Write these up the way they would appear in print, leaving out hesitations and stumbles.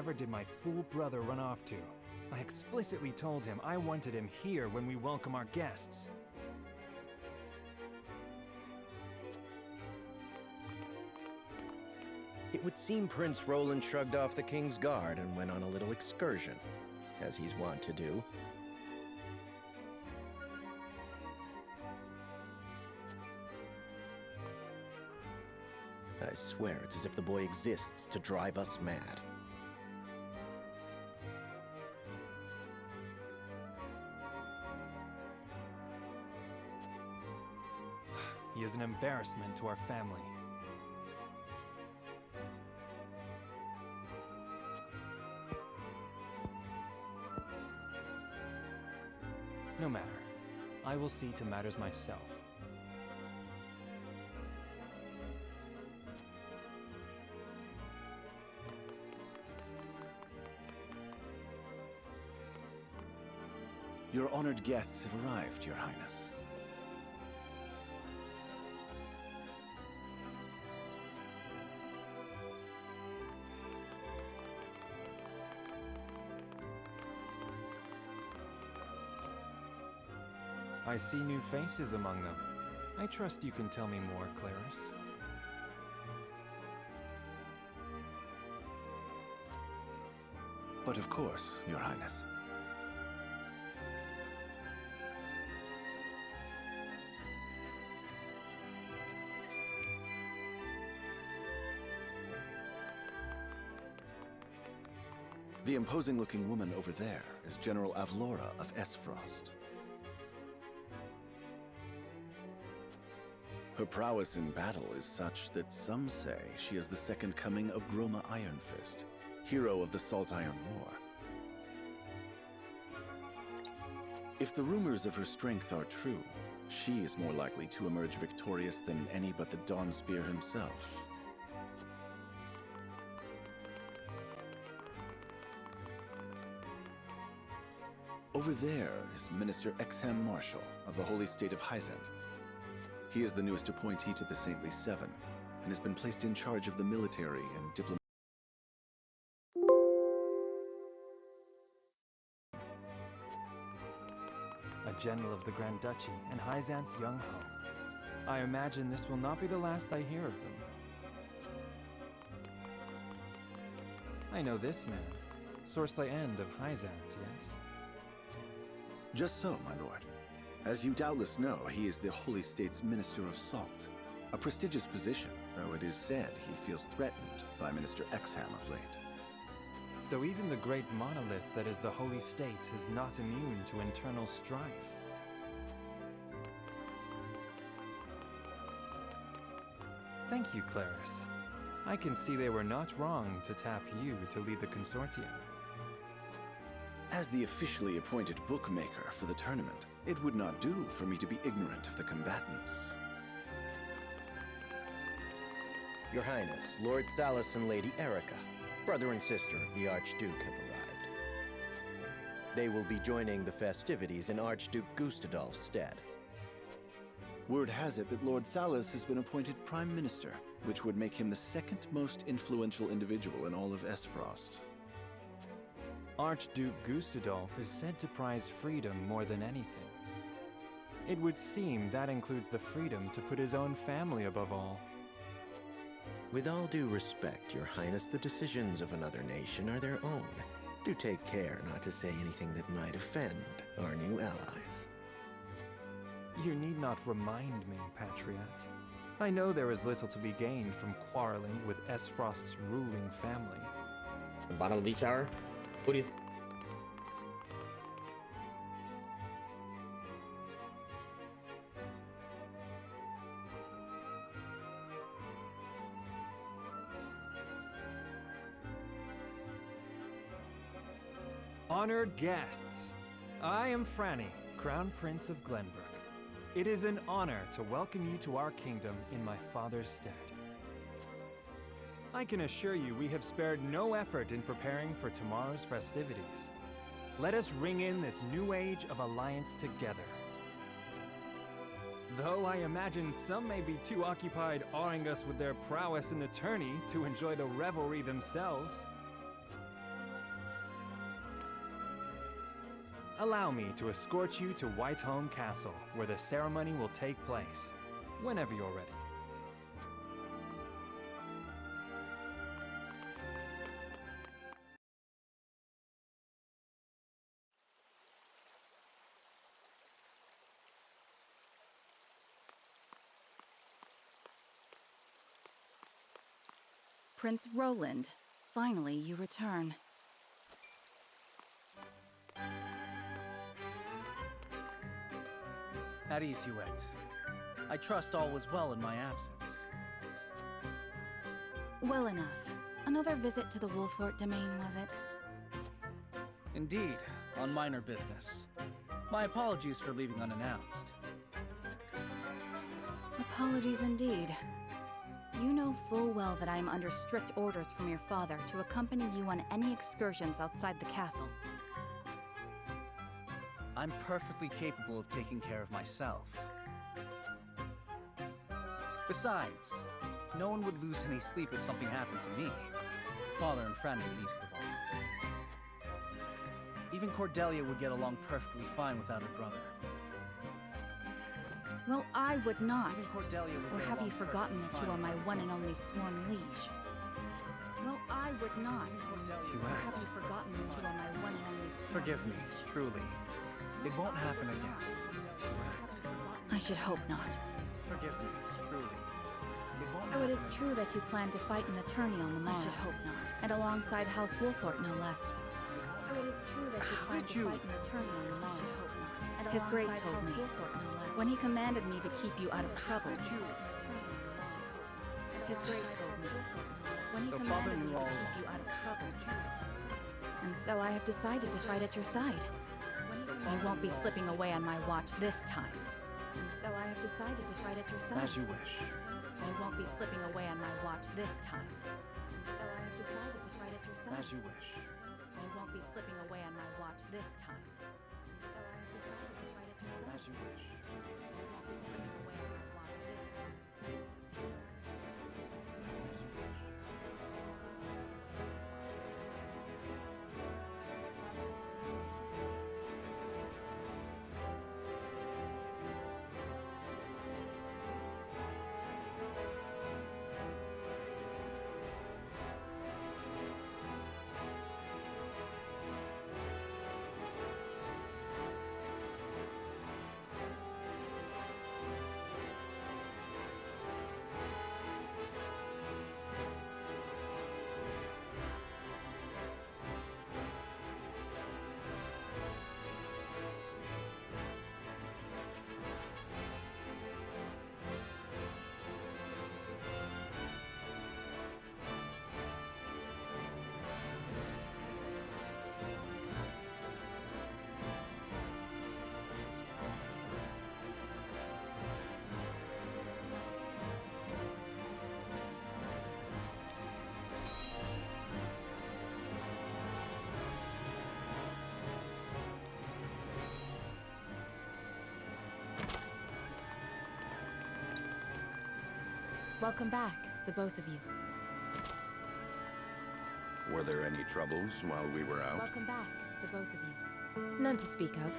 wherever did my fool brother run off to? I explicitly told him I wanted him here when we welcome our guests. It would seem Prince Roland shrugged off the king's guard and went on a little excursion, as he's wont to do. I swear it's as if the boy exists to drive us mad. He is an embarrassment to our family. No matter. I will see to matters myself. Your honored guests have arrived, Your Highness. I see new faces among them. I trust you can tell me more, Clarice. But of course, Your Highness. The imposing-looking woman over there is General Avlora of Esfrost. Her prowess in battle is such that some say she is the second coming of Groma Ironfist, hero of the Salt Iron War. If the rumors of her strength are true, she is more likely to emerge victorious than any but the Dawnspear himself. Over there is Minister Exham Marshall of the Holy State of Hyzant. He is the newest appointee to the Saintly Seven, and has been placed in charge of the military and diplomatic. A general of the Grand Duchy and Hyzant's young hope. I imagine this will not be the last I hear of them. I know this man, Sorsley End of Hyzant, yes? Just so, my lord. As you doubtless know, he is the Holy State's Minister of Salt. A prestigious position, though it is said he feels threatened by Minister Exham of late. So even the great monolith that is the Holy State is not immune to internal strife. Thank you, Clarice. I can see they were not wrong to tap you to lead the consortium. As the officially appointed bookmaker for the tournament, it would not do for me to be ignorant of the combatants. Your Highness, Lord Thalos and Lady Erica, brother and sister of the Archduke, have arrived. They will be joining the festivities in Archduke Gustadolf's stead. Word has it that Lord Thalos has been appointed Prime Minister, which would make him the second most influential individual in all of Esfrost. Archduke Gustadolf is said to prize freedom more than anything. It would seem that includes the freedom to put his own family above all. With all due respect, Your Highness, the decisions of another nation are their own. Do take care not to say anything that might offend our new allies. You need not remind me, Patriot. I know there is little to be gained from quarreling with Esfrost's ruling family. The bottom of each hour? What do you think? Honored guests, I am Franny, Crown Prince of Glenbrook. It is an honor to welcome you to our kingdom in my father's stead. I can assure you we have spared no effort in preparing for tomorrow's festivities. Let us ring in this new age of alliance together. Though I imagine some may be too occupied awing us with their prowess in the tourney to enjoy the revelry themselves. Allow me to escort you to Whitehome Castle, where the ceremony will take place, whenever you're ready. Prince Roland, finally you return. At ease, Huette. I trust all was well in my absence. Well enough. Another visit to the Wolfort domain, was it? Indeed, on minor business. My apologies for leaving unannounced. Apologies indeed. You know full well that I am under strict orders from your father to accompany you on any excursions outside the castle. I'm perfectly capable of taking care of myself. Besides, no one would lose any sleep if something happened to me. Father and Franny least of all. Even Cordelia would get along perfectly fine without her brother. Well, I would not. Even Cordelia would Or get have you along forgotten perfectly that you are fine my without one her and brother. only sworn liege? Well, I would not. Even Cordelia would Or get have you along forgotten that you are my one and only sworn Forgive me, liege? truly. It won't happen again. I should hope not. Forgive me, truly. It won't So it is happen true that you plan to fight in the tourney on the morrow? I should hope not. And alongside House Wolfort, no less. So it is true that you How plan did to you- fight in the tourney on the morrow? I should hope not. And His Grace alongside told House me. Wolfort, no less. When he commanded me to keep you out of trouble. His Grace told me. When he The father commanded me knew to all keep along. you out of trouble. And so I have decided to fight at your side. You won't be slipping away on my watch this time. And so I have decided to fight at your side. As you wish. You won't be slipping away on my watch this time. And so I have decided to fight at your side. As you wish. You won't be slipping away on my watch this time. And so I have decided to fight at your side. As you wish. You won't be slipping away on my watch this time. Welcome back, the both of you. Were there any troubles while we were out? Welcome back, the both of you. None to speak of,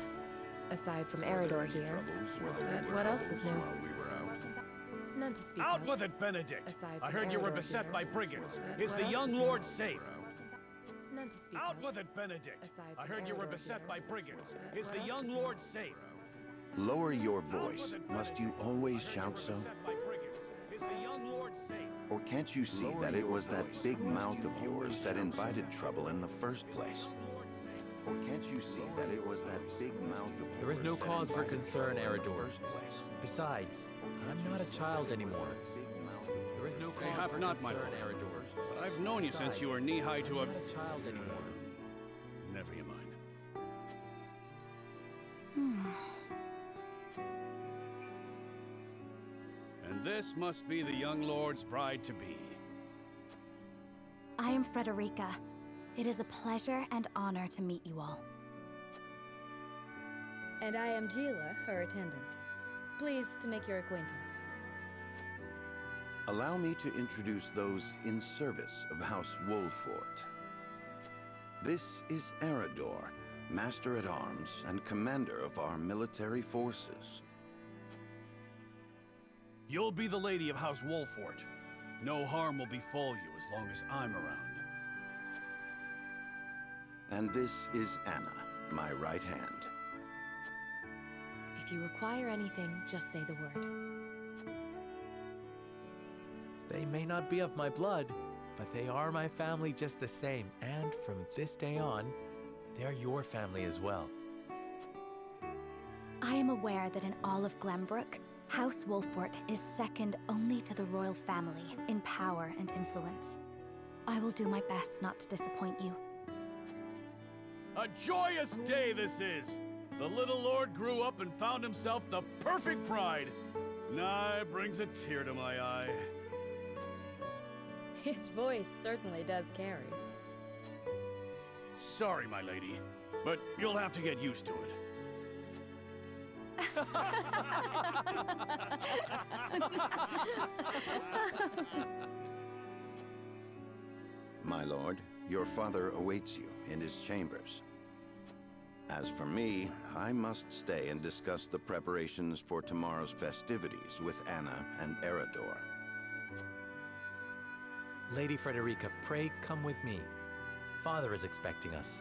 aside from Were there Eridor any here. troubles? Were there any What else is troubles new? while we were out? Welcome back. None to speak Out of. with it, Benedict! Aside I from heard you were Eridor beset here. by brigands. Were there Is any the young troubles lord while we safe? were out? None to speak Out of. with it, Benedict! Aside I from heard you were Eridor beset here. by brigands. Is What the else young is lord new? safe? Lower your Out with voice. it, Must you Benedict. always I heard you shout were so? beset by brigands. Is the young lord safe? Or can't you see Lower that it your was that voice. big Must mouth you of yours always that shout invited trouble in the first place? Or can't you see that it was that big mouth of yours There is no that cause for invited concern, trouble in the Eridor. first place? Besides, Or can't I'm you not a see child that it was anymore. that big mouth of There is no yours cause have for not, my concern, lord. Eridor. But I've known you since you were knee-high to a... I'm not a child anymore. Never you mind. And this must be the young lord's bride-to-be. I am Frederica. It is a pleasure and honor to meet you all. And I am Gila, her attendant. Pleased to make your acquaintance. Allow me to introduce those in service of House Wolfort. This is Eridor, Master-at-Arms and commander of our military forces. You'll be the lady of House Wolfort. No harm will befall you as long as I'm around. And this is Anna, my right hand. If you require anything, just say the word. They may not be of my blood, but they are my family just the same, and from this day on, they're your family as well. I am aware that in all of Glenbrook, House Wolfort is second only to the royal family in power and influence. I will do my best not to disappoint you. A joyous day this is! The little lord grew up and found himself the perfect bride. Nigh brings a tear to my eye. His voice certainly does carry. Sorry, my lady, but you'll have to get used to it. My lord, your father awaits you in his chambers. As for me, I must stay and discuss the preparations for tomorrow's festivities with Anna and Erador. Lady Frederica, pray come with me. Father is expecting us.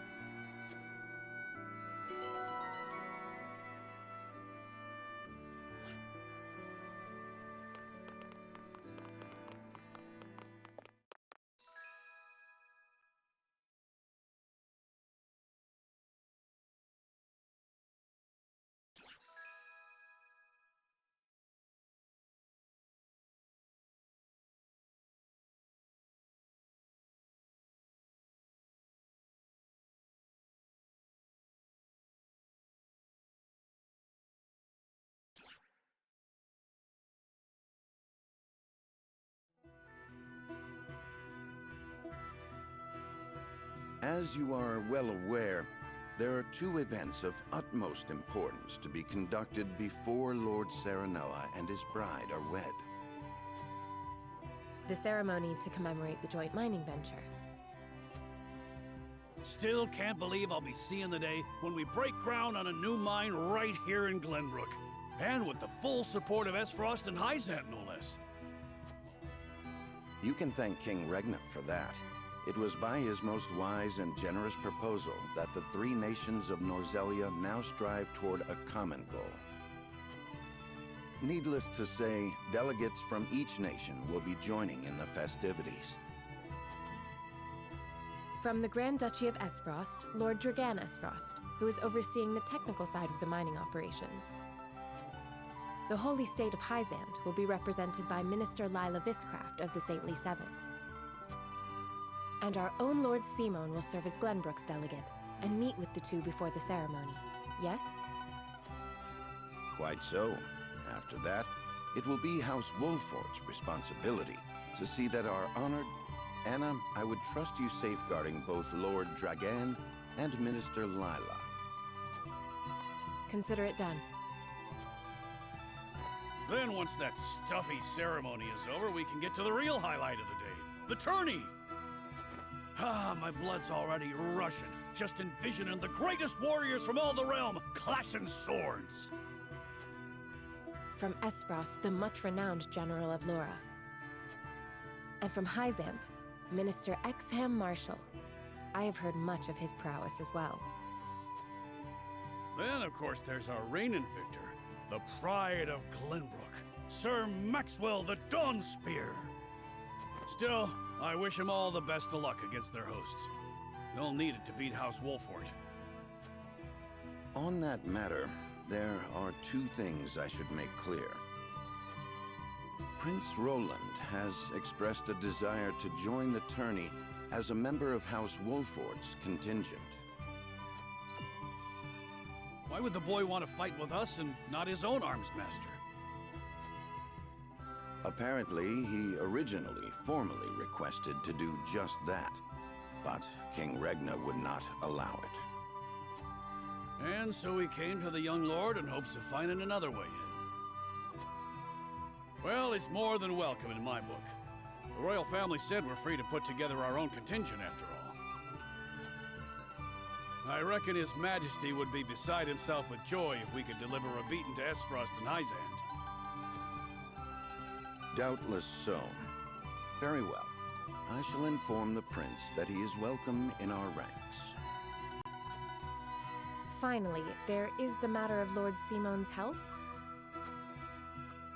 As you are well aware, there are two events of utmost importance to be conducted before Lord Serenella and his bride are wed. The ceremony to commemorate the joint mining venture. Still can't believe I'll be seeing the day when we break ground on a new mine right here in Glenbrook. And with the full support of Esfrost and Hyzant, no less. You can thank King Regna for that. It was by his most wise and generous proposal that the three nations of Norzelia now strive toward a common goal. Needless to say, delegates from each nation will be joining in the festivities. From the Grand Duchy of Esfrost, Lord Dragan Esfrost, who is overseeing the technical side of the mining operations. The Holy State of Hyzant will be represented by Minister Lila Viscraft of the Saintly Seven. And our own Lord Simon will serve as Glenbrook's delegate and meet with the two before the ceremony. Yes? Quite so. After that, it will be House Wolfort's responsibility to see that our honored... Anna, I would trust you safeguarding both Lord Dragan and Minister Lila. Consider it done. Then once that stuffy ceremony is over, we can get to the real highlight of the day. The tourney! Ah, my blood's already rushing, just envisioning the greatest warriors from all the realm clashing swords. From Esfrost, the much-renowned General of Laura. And from Hyzant, Minister Exham Marshall. I have heard much of his prowess as well. Then, of course, there's our reigning victor, the pride of Glenbrook, Sir Maxwell the Dawnspear. Still, I wish him all the best of luck against their hosts. They'll need it to beat House Wolfort. On that matter, there are two things I should make clear. Prince Roland has expressed a desire to join the tourney as a member of House Wolfort's contingent. Why would the boy want to fight with us and not his own arms master? Apparently, he originally formally requested to do just that, but King Regna would not allow it. And so he came to the young lord in hopes of finding another way in. Well, he's more than welcome in my book. The royal family said we're free to put together our own contingent after all. I reckon His Majesty would be beside himself with joy if we could deliver a beating to Esfrost and Hyzant. Doubtless so. Very well. I shall inform the prince that he is welcome in our ranks. Finally, there is the matter of Lord Simon's health.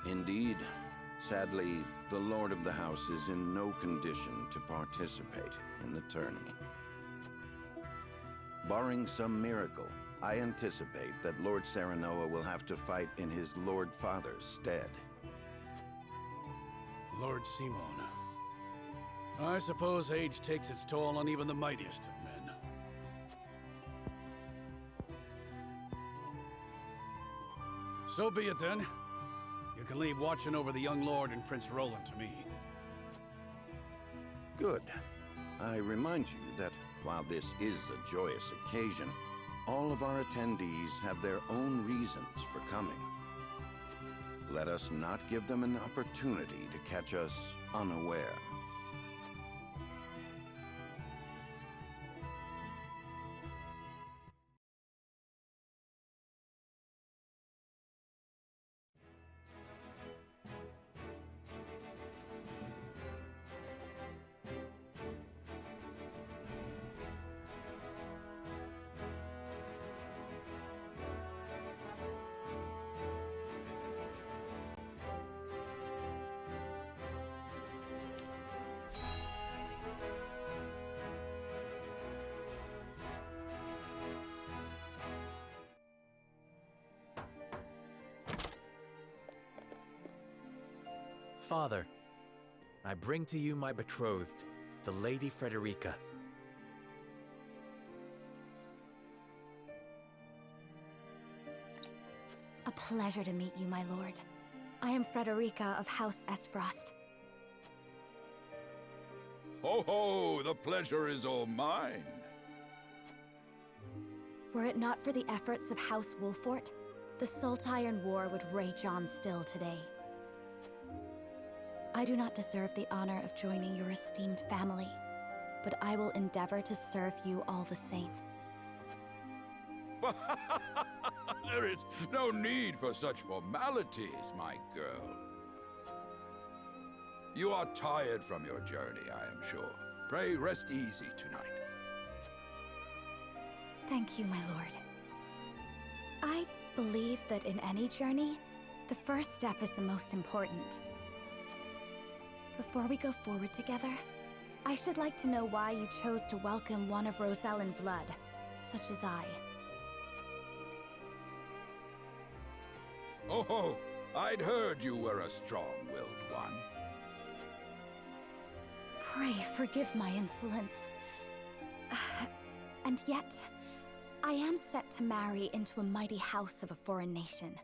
Indeed. Sadly, the Lord of the House is in no condition to participate in the tourney. Barring some miracle, I anticipate that Lord Serenoa will have to fight in his Lord Father's stead. Lord Simon. I suppose age takes its toll on even the mightiest of men. So be it then. You can leave watching over the young lord and Prince Roland to me. Good. I remind you that while this is a joyous occasion, all of our attendees have their own reasons for coming. Let us not give them an opportunity to catch us unaware. Father, I bring to you my betrothed, the Lady Frederica. A pleasure to meet you, my lord. I am Frederica of House Esfrost. Ho ho! The pleasure is all mine. Were it not for the efforts of House Wolfort, the Saltiron War would rage on still today. I do not deserve the honor of joining your esteemed family, but I will endeavor to serve you all the same. There is no need for such formalities, my girl. You are tired from your journey, I am sure. Pray rest easy tonight. Thank you, my lord. I believe that in any journey, the first step is the most important. Before we go forward together, I should like to know why you chose to welcome one of Rosellan blood, such as I. Oh, I'd heard you were a strong-willed one. Pray forgive my insolence. And yet, I am set to marry into a mighty house of a foreign nation.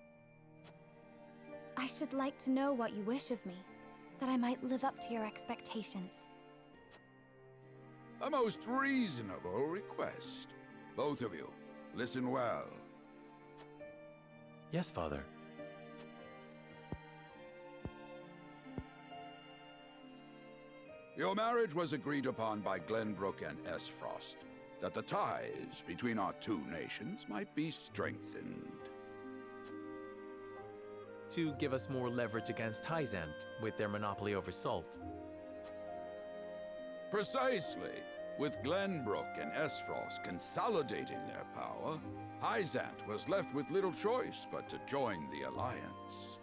I should like to know what you wish of me, that I might live up to your expectations. A most reasonable request. Both of you, listen well. Yes, Father. Your marriage was agreed upon by Glenbrook and Esfrost, that the ties between our two nations might be strengthened. To give us more leverage against Hyzant with their monopoly over salt. Precisely. With Glenbrook and Esfrost consolidating their power, Hyzant was left with little choice but to join the alliance.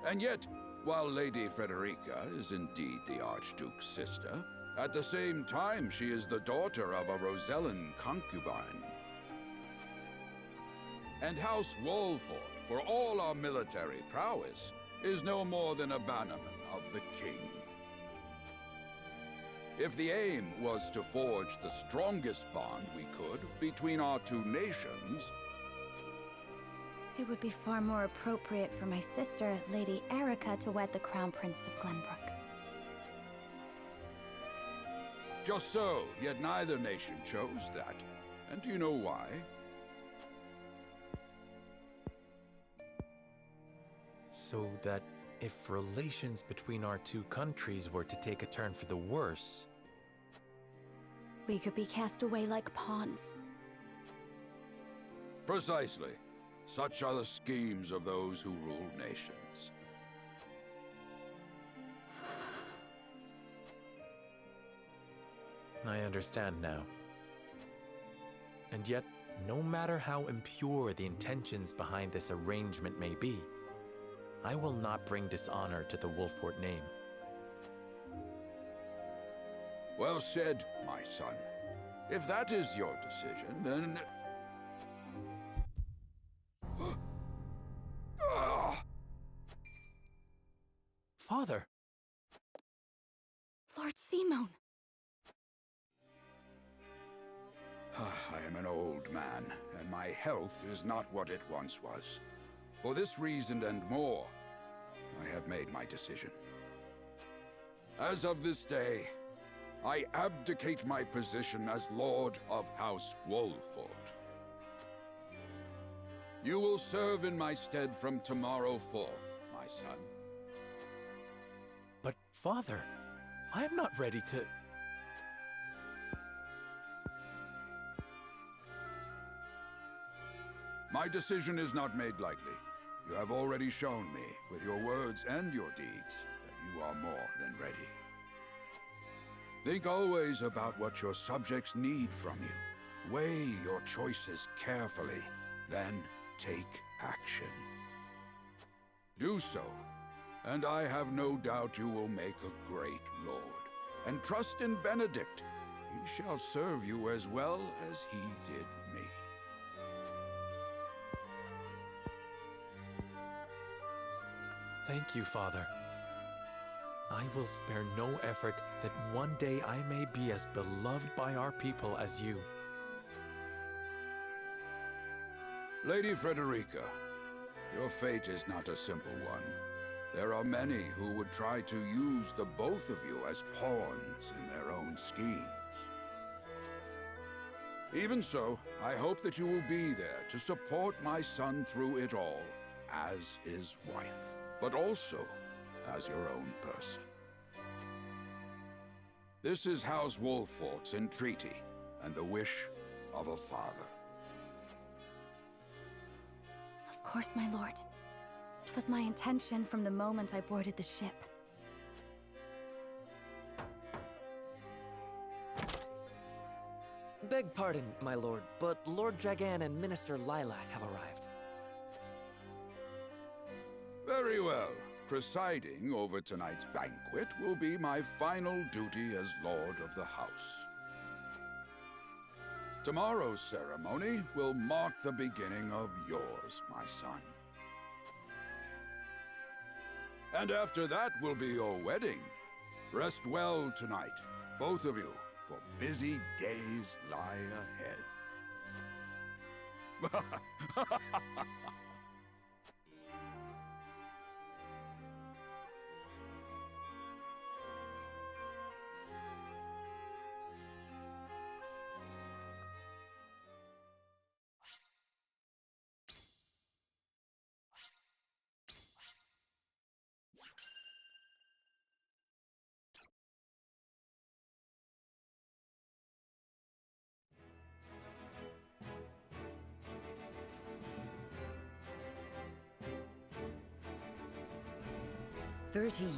And yet, while Lady Frederica is indeed the Archduke's sister, at the same time she is the daughter of a Rosellan concubine. And House Wolfort, for all our military prowess, is no more than a bannerman of the king. If the aim was to forge the strongest bond we could between our two nations... It would be far more appropriate for my sister, Lady Erica, to wed the Crown Prince of Glenbrook. Just so, yet neither nation chose that. And do you know why? So that if relations between our two countries were to take a turn for the worse, We could be cast away like pawns. Precisely. Such are the schemes of those who rule nations. I understand now. And yet, no matter how impure the intentions behind this arrangement may be, I will not bring dishonor to the Wolfort name. Well said, my son. If that is your decision, then... Father! Lord Simone! I am an old man, and my health is not what it once was. For this reason and more, I have made my decision. As of this day, I abdicate my position as Lord of House Wolfort. You will serve in my stead from tomorrow forth, my son. But, Father, I am not ready to... My decision is not made lightly. You have already shown me, with your words and your deeds, that you are more than ready. Think always about what your subjects need from you. Weigh your choices carefully, then take action. Do so, and I have no doubt you will make a great lord. And trust in Benedict. He shall serve you as well as he did me. Thank you, Father. I will spare no effort that one day I may be as beloved by our people as you. Lady Frederica, your fate is not a simple one. There are many who would try to use the both of you as pawns in their own schemes. Even so, I hope that you will be there to support my son through it all, as his wife, but also as your own person. This is House Wolfort's entreaty, and the wish of a father. Of course, my lord. It was my intention from the moment I boarded the ship. Beg pardon, my lord, but Lord Dragan and Minister Lila have arrived. Very well. Presiding over tonight's banquet will be my final duty as Lord of the House. Tomorrow's ceremony will mark the beginning of yours, my son. And after that will be your wedding. Rest well tonight, both of you, for busy days lie ahead.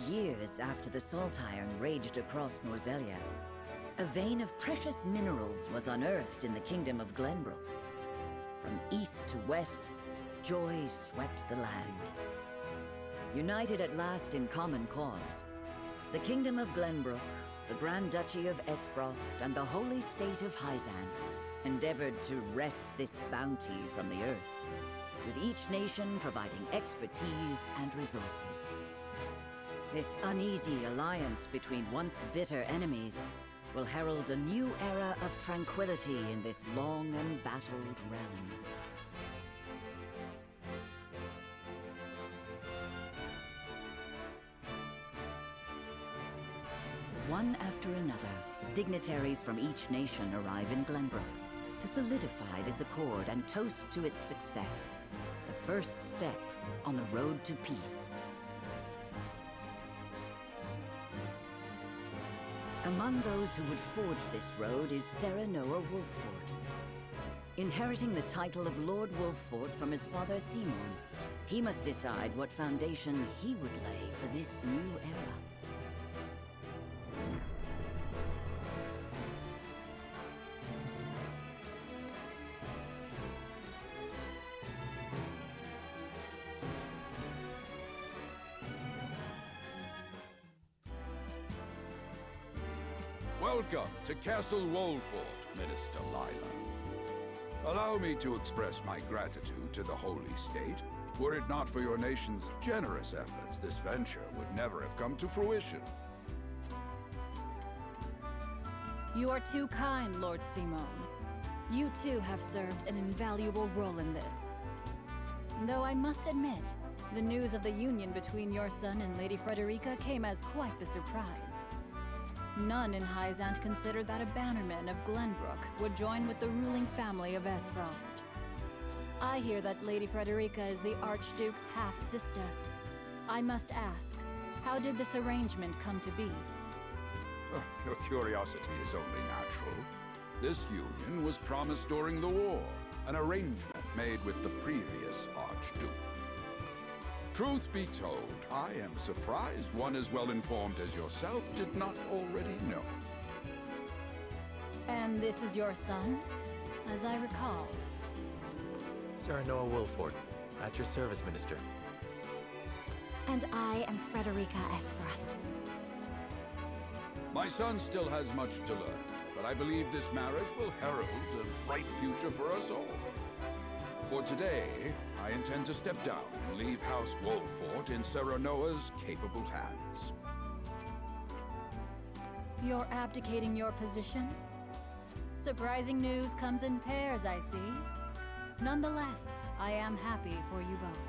Years after the Salt Iron raged across Norzelia, a vein of precious minerals was unearthed in the kingdom of Glenbrook. From east to west, joy swept the land. United at last in common cause, the kingdom of Glenbrook, the Grand Duchy of Esfrost, and the holy state of Hyzant endeavored to wrest this bounty from the earth, with each nation providing expertise and resources. This uneasy alliance between once bitter enemies will herald a new era of tranquility in this long and battled realm. One after another, dignitaries from each nation arrive in Glenbrook to solidify this accord and toast to its success, the first step on the road to peace. Among those who would forge this road is Serenoa Wolfford. Inheriting the title of Lord Wolfford from his father Simon, he must decide what foundation he would lay for this new era. Welcome to Castle Wolfford, Minister Lila. Allow me to express my gratitude to the Holy State. Were it not for your nation's generous efforts, this venture would never have come to fruition. You are too kind, Lord Simon. You too have served an invaluable role in this. Though I must admit, the news of the union between your son and Lady Frederica came as quite the surprise. None in Hyzant considered that a bannerman of Glenbrook would join with the ruling family of Esfrost. I hear that Lady Frederica is the Archduke's half-sister. I must ask, how did this arrangement come to be? Your curiosity is only natural. This union was promised during the war, an arrangement made with the previous Archduke. Truth be told, I am surprised one as well informed as yourself did not already know. And this is your son, as I recall. Serenoa Wolfford, at your service, Minister. And I am Frederica Esfrost. My son still has much to learn, but I believe this marriage will herald a bright future for us all. For today, I intend to step down and leave House Wolfford in Serenoa's capable hands. You're abdicating your position? Surprising news comes in pairs, I see. Nonetheless, I am happy for you both.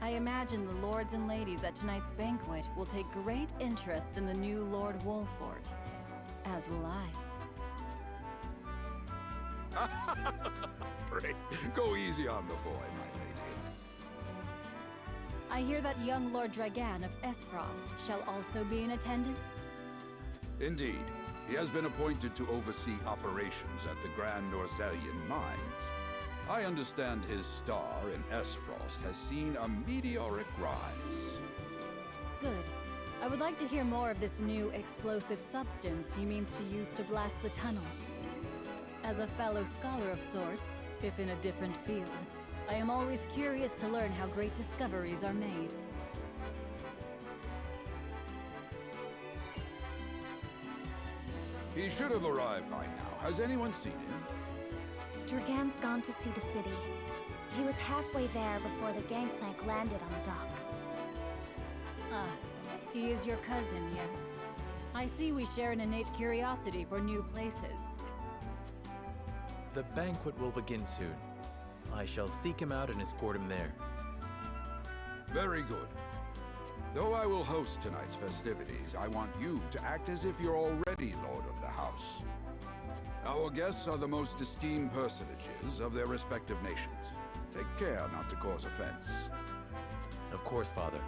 I imagine the lords and ladies at tonight's banquet will take great interest in the new Lord Wolfford, as will I. Pray, go easy on the boy, my lady. I hear that young Lord Dragan of Esfrost shall also be in attendance? Indeed. He has been appointed to oversee operations at the Grand Norzelian mines. I understand his star in Esfrost has seen a meteoric rise. Good. I would like to hear more of this new explosive substance he means to use to blast the tunnels. As a fellow scholar of sorts, if in a different field, I am always curious to learn how great discoveries are made. He should have arrived by now. Has anyone seen him? Dragan's gone to see the city. He was halfway there before the gangplank landed on the docks. Ah, he is your cousin, yes. I see we share an innate curiosity for new places. The banquet will begin soon. I shall seek him out and escort him there. Very good. Though I will host tonight's festivities, I want you to act as if you're already Lord of the House. Our guests are the most esteemed personages of their respective nations. Take care not to cause offense. Of course, Father.